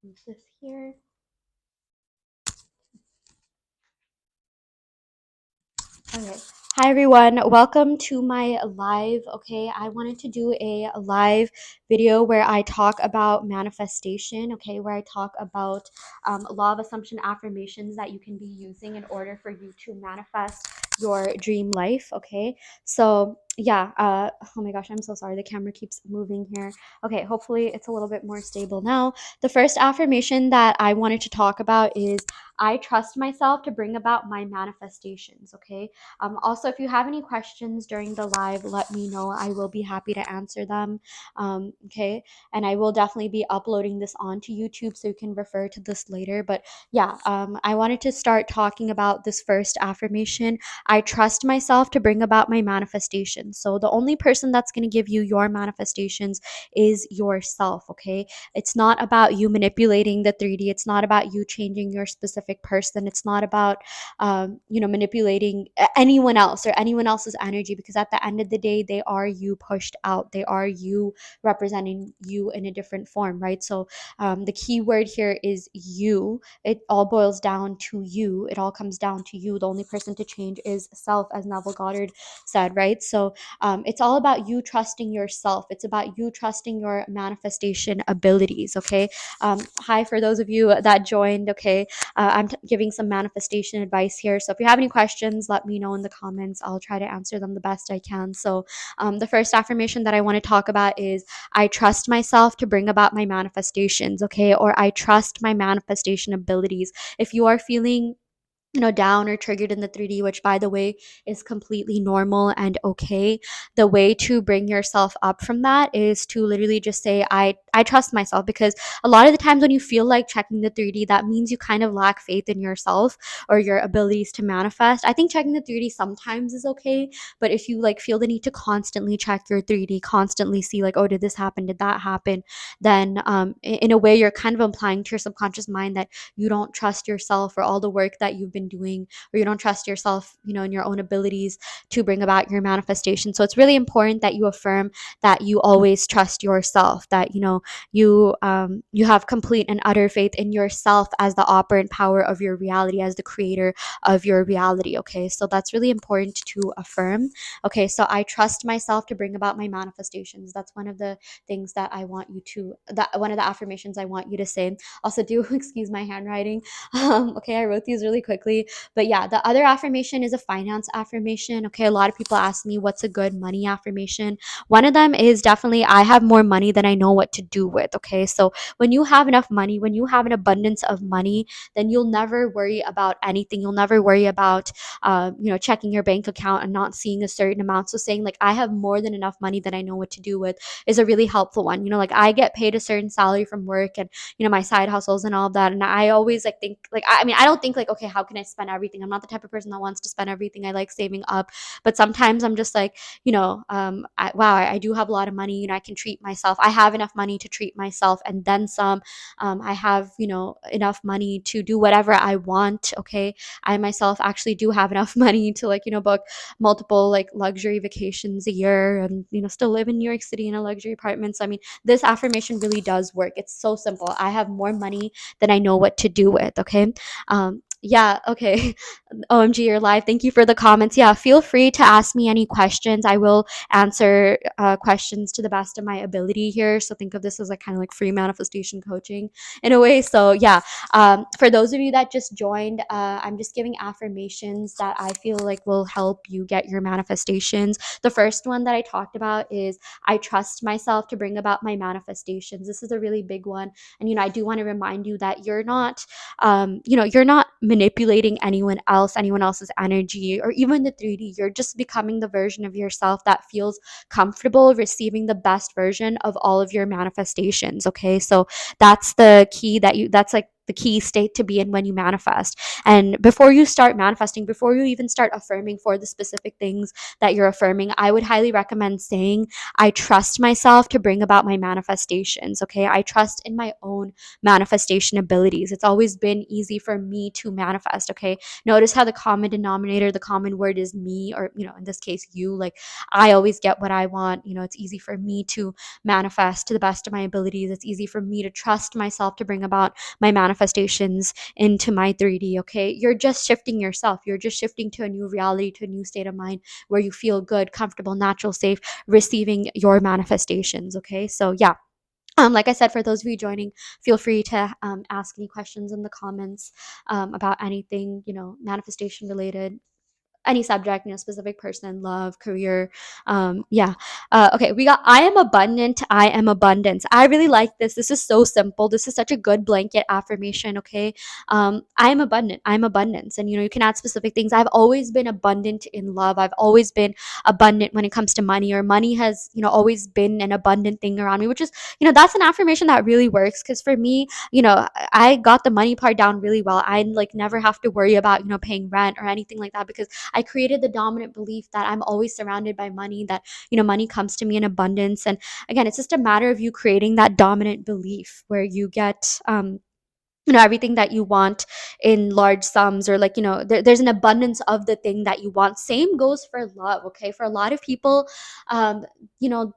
move this here. Okay. Hi everyone. Welcome to my live. Okay, I wanted to do a live video where I talk about manifestation. Okay, where I talk about law of assumption affirmations that you can be using in order for you to manifest your dream life. Okay, so yeah. Oh my gosh, I'm so sorry. The camera keeps moving here. Okay, hopefully it's a little bit more stable now. The first affirmation that I wanted to talk about is I trust myself to bring about my manifestations. Okay, also, if you have any questions during the live, let me know. I will be happy to answer them. Okay. And I will definitely be uploading this onto YouTube so you can refer to this later. But yeah, I wanted to start talking about this first affirmation. I trust myself to bring about my manifestations. So the only person that's going to give you your manifestations is yourself. Okay. It's not about you manipulating the 3D. It's not about you changing your specific person. It's not about manipulating anyone else or anyone else's energy, because at the end of the day, they are you pushed out. They are you representing you in a different form, right? So the key word here is you. It all boils down to you. It all comes down to you. The only person to change is self, as Neville Goddard said, right? So it's all about you trusting yourself. It's about you trusting your manifestation abilities, okay? Hi, for those of you that joined, okay? I'm giving some manifestation advice here. So if you have any questions, let me know in the comments. I'll try to answer them the best I can. So the first affirmation that I want to talk about is I trust myself to bring about my manifestations, okay? Or I trust my manifestation abilities. If you are feeling down or triggered in the 3D, which by the way is completely normal and okay. The way to bring yourself up from that is to literally just say, I trust myself, because a lot of the times when you feel like checking the 3D, that means you kind of lack faith in yourself or your abilities to manifest. I think checking the 3D sometimes is okay, but if you like feel the need to constantly check your 3D, constantly see like, oh, did this happen? Did that happen? Then in a way, you're kind of implying to your subconscious mind that you don't trust yourself or all the work that you've been doing, or you don't trust yourself, in your own abilities to bring about your manifestation. So it's really important that you affirm that you always trust yourself, that you have complete and utter faith in yourself as the operant power of your reality, as the creator of your reality. Okay, so that's really important to affirm. Okay, so I trust myself to bring about my manifestations. That's one of the things that I want you to, that one of the affirmations I want you to say. Also, do excuse my handwriting. Okay, I wrote these really quickly. But yeah, the other affirmation is a finance affirmation. Okay, a lot of people ask me what's a good money affirmation. One of them is definitely I have more money than I know what to do with. Okay, so when you have enough money, when you have an abundance of money, then you'll never worry about anything. You'll never worry about, checking your bank account and not seeing a certain amount. So saying like I have more than enough money that I know what to do with is a really helpful one. Like I get paid a certain salary from work and my side hustles and all of that, and I always like think like I mean I don't think like, okay, how can I spend everything? I'm not the type of person that wants to spend everything. I like saving up, but sometimes I'm just like, I do have a lot of money. I can treat myself. I have enough money to treat myself and then some. I have enough money to do whatever I want. Okay, I myself actually do have enough money to like book multiple like luxury vacations a year, and still live in New York City in a luxury apartment. So I mean, this affirmation really does work. It's so simple. I have more money than I know what to do with. Okay. Yeah, okay. OMG, you're live. Thank you for the comments. Yeah, feel free to ask me any questions. I will answer questions to the best of my ability here. So think of this as like kind of like free manifestation coaching in a way. So yeah, for those of you that just joined, I'm just giving affirmations that I feel like will help you get your manifestations. The first one that I talked about is I trust myself to bring about my manifestations. This is a really big one. And, I do want to remind you that you're not manipulating anyone else's energy, or even the 3D. You're just becoming the version of yourself that feels comfortable receiving the best version of all of your manifestations. Okay. So that's the key, that's like the key state to be in when you manifest. And before you start manifesting, before you even start affirming for the specific things that you're affirming, I would highly recommend saying, I trust myself to bring about my manifestations. Okay. I trust in my own manifestation abilities. It's always been easy for me to manifest. Okay. Notice how the common denominator, the common word is me, or, in this case, you. Like, I always get what I want. It's easy for me to manifest to the best of my abilities. It's easy for me to trust myself to bring about my manifestations into my 3D. Okay. You're just shifting yourself. You're just shifting to a new reality, to a new state of mind where you feel good, comfortable, natural, safe, receiving your manifestations. Okay. So, yeah. Like I said, for those of you joining, feel free to ask any questions in the comments about anything, manifestation related, any subject, specific person, love, career. Yeah. Okay, we got I am abundant, I am abundance. I really like this. This is so simple. This is such a good blanket affirmation. Okay. I am abundant, I'm abundance. And you can add specific things. I've always been abundant in love. I've always been abundant when it comes to money, or money has, always been an abundant thing around me, which is, that's an affirmation that really works. Because for me, I got the money part down really well. I like never have to worry about, paying rent or anything like that, because I created the dominant belief that I'm always surrounded by money, that, money comes to me in abundance. And again, it's just a matter of you creating that dominant belief where you get, everything that you want in large sums, or like, there's an abundance of the thing that you want. Same goes for love. Okay. For a lot of people, um,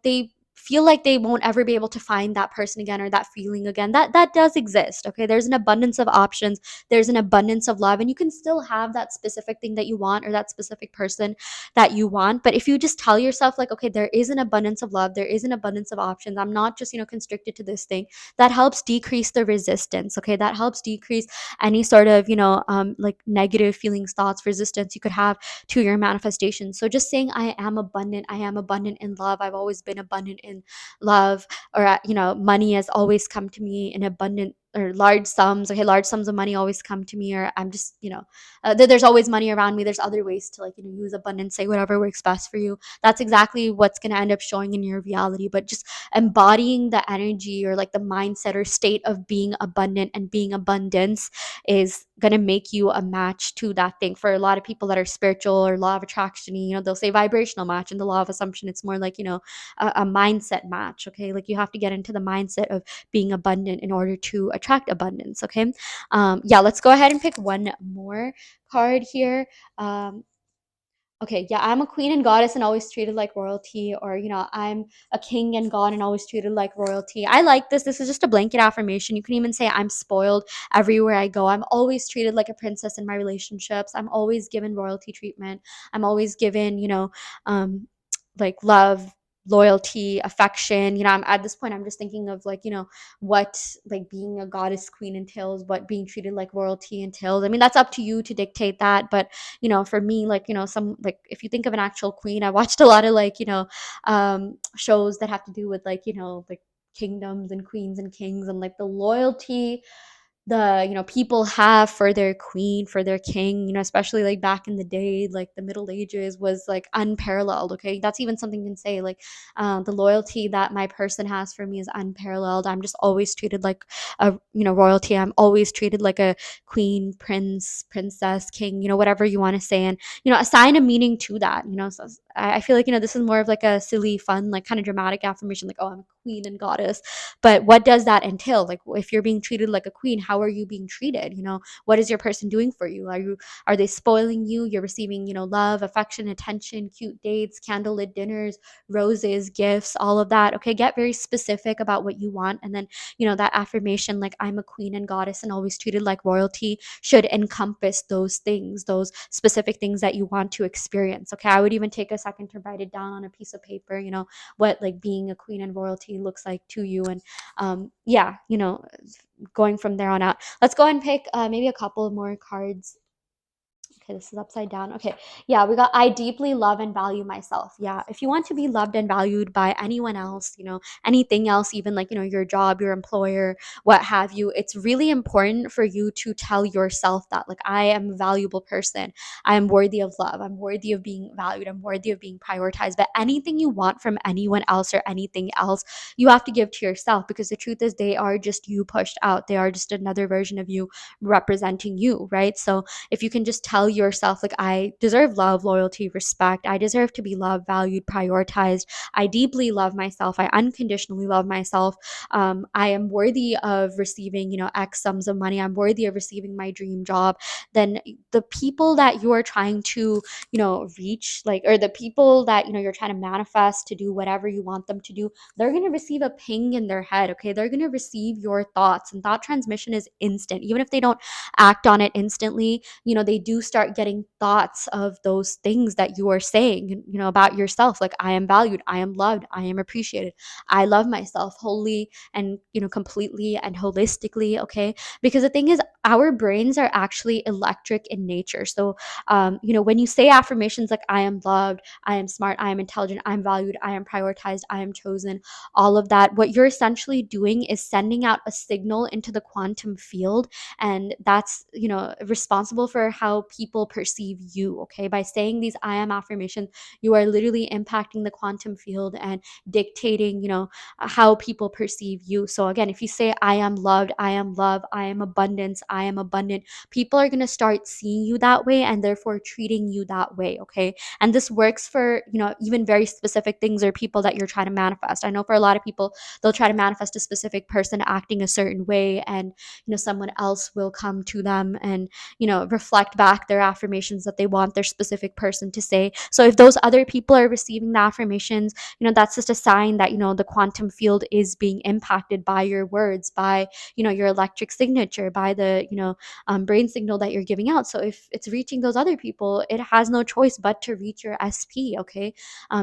they feel like they won't ever be able to find that person again, or that feeling again. That does exist. Okay. There's an abundance of options, there's an abundance of love, and you can still have that specific thing that you want, or that specific person that you want. But if you just tell yourself like, okay, there is an abundance of love, there is an abundance of options, I'm not just, constricted to this thing, that helps decrease the resistance. Okay. That helps decrease any sort of, like negative feelings, thoughts, resistance you could have to your manifestation. So just saying, I am abundant, I am abundant in love, I've always been abundant in love, or money has always come to me in abundant or large sums. Okay, large sums of money always come to me, or I'm just, there's always money around me. There's other ways to, like, use abundance, say whatever works best for you. That's exactly what's going to end up showing in your reality. But just embodying the energy, or like the mindset or state of being abundant and being abundance, is going to make you a match to that thing. For a lot of people that are spiritual or law of attraction, they'll say vibrational match. And the law of assumption, it's more like, a mindset match. Okay. Like, you have to get into the mindset of being abundant in order to attract abundance. Okay. Yeah, let's go ahead and pick one more card here. Okay, yeah, I'm a queen and goddess and always treated like royalty, or, I'm a king and god and always treated like royalty. I like this. This is just a blanket affirmation. You can even say, I'm spoiled everywhere I go. I'm always treated like a princess in my relationships. I'm always given royalty treatment. I'm always given, um, like love, loyalty, affection. I'm at this point, I'm just thinking of, like, what, like, being a goddess queen entails, what being treated like royalty entails. I mean, that's up to you to dictate that. But for me, like, some, like, if you think of an actual queen, I watched a lot of, like, shows that have to do with, like, like kingdoms and queens and kings, and like the loyalty the people have for their queen, for their king, especially like back in the day, like the Middle Ages, was like unparalleled. Okay, that's even something you can say, like, the loyalty that my person has for me is unparalleled. I'm just always treated like a, royalty. I'm always treated like a queen, prince, princess, king, whatever you want to say. And assign a meaning to that. So I feel like, this is more of like a silly, fun, like kind of dramatic affirmation, like, oh, I'm a queen and goddess. But what does that entail? Like, if you're being treated like a queen, how are you being treated? What is your person doing for you? Are they spoiling you? You're receiving, love, affection, attention, cute dates, candlelit dinners, roses, gifts, all of that. Okay, get very specific about what you want. And then, that affirmation, like, I'm a queen and goddess and always treated like royalty, should encompass those things, those specific things that you want to experience. Okay, I would even take a second to write it down on a piece of paper, what, like, being a queen and royalty looks like to you. And yeah, going from there on out. Let's go ahead and pick maybe a couple more cards. Okay, this is upside down. Okay, yeah, we got I deeply love and value myself. Yeah, if you want to be loved and valued by anyone else, anything else, even like, your job, your employer, what have you, it's really important for you to tell yourself that, like, I am a valuable person. I am worthy of love. I'm worthy of being valued. I'm worthy of being prioritized. But anything you want from anyone else or anything else, you have to give to yourself, because the truth is they are just you pushed out. They are just another version of you representing you, right? So if you can just tell yourself, like, I deserve love, loyalty, respect. I deserve to be loved, valued, prioritized. I deeply love myself. I unconditionally love myself. I am worthy of receiving, X sums of money. I'm worthy of receiving my dream job. Then the people that you are trying to, reach, like, or the people that, you're trying to manifest to do whatever you want them to do, they're going to receive a ping in their head. Okay. They're going to receive your thoughts, and thought transmission is instant. Even if they don't act on it instantly, they do start getting thoughts of those things that you are saying, about yourself. Like, I am valued, I am loved, I am appreciated, I love myself wholly and, completely and holistically. Okay. Because the thing is, our brains are actually electric in nature. So, when you say affirmations like, I am loved, I am smart, I am intelligent, I'm valued, I am prioritized, I am chosen, all of that, what you're essentially doing is sending out a signal into the quantum field, and that's, responsible for how people perceive you. Okay, by saying these I am affirmations, you are literally impacting the quantum field and dictating, how people perceive you. So again, if you say, I am loved, I am love, I am abundance, I am abundant, people are going to start seeing you that way, and therefore treating you that way. Okay, and this works for, even very specific things or people that you're trying to manifest. I know for a lot of people, they'll try to manifest a specific person acting a certain way, and someone else will come to them and, reflect back their affirmations that they want their specific person to say. So if those other people are receiving the affirmations, that's just a sign that, the quantum field is being impacted by your words, by, your electric signature, by the, brain signal that you're giving out. So if it's reaching those other people, it has no choice but to reach your SP. Okay,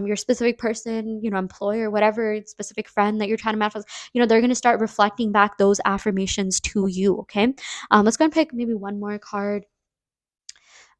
your specific person, employer, whatever specific friend that you're trying to manifest, they're going to start reflecting back those affirmations to you. Okay, let's go and pick maybe one more card.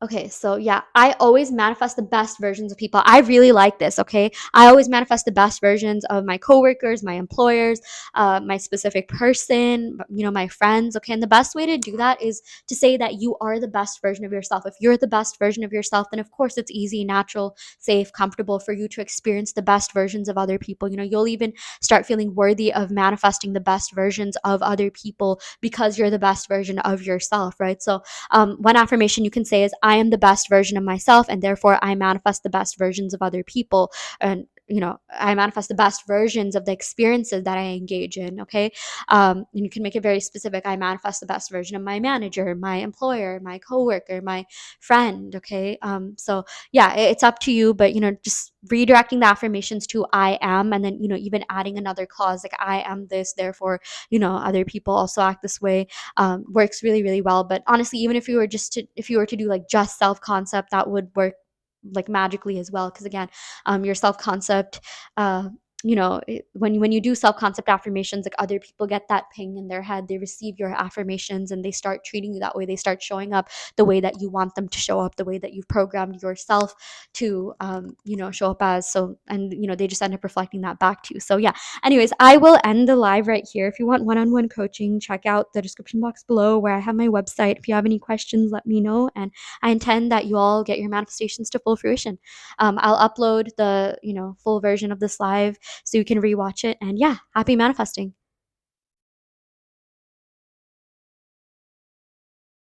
Okay, so yeah, I always manifest the best versions of people. I really like this, okay? I always manifest the best versions of my coworkers, my employers, my specific person, my friends, okay? And the best way to do that is to say that you are the best version of yourself. If you're the best version of yourself, then of course it's easy, natural, safe, comfortable for you to experience the best versions of other people. You'll even start feeling worthy of manifesting the best versions of other people because you're the best version of yourself, right? So one affirmation you can say is, I am the best version of myself, and therefore I manifest the best versions of other people. And I manifest the best versions of the experiences that I engage in. Okay, and you can make it very specific. I manifest the best version of my manager, my employer, my coworker, my friend. Okay, so yeah, it's up to you, but just redirecting the affirmations to I am, and then even adding another clause like, I am this, therefore other people also act this way, works really, really well. But honestly, even if you were to do like just self concept, that would work like magically as well. Because again, your self concept, when you do self concept affirmations, like, other people get that ping in their head, they receive your affirmations, and they start treating you that way. They start showing up the way that you want them to show up, the way that you've programmed yourself to, show up as. So, and they just end up reflecting that back to you. So yeah, anyways, I will end the live right here. If you want one-on-one coaching, check out the description box below where I have my website. If you have any questions, let me know, and I intend that you all get your manifestations to full fruition. I'll upload the full version of this live so you can rewatch it, and yeah, happy manifesting.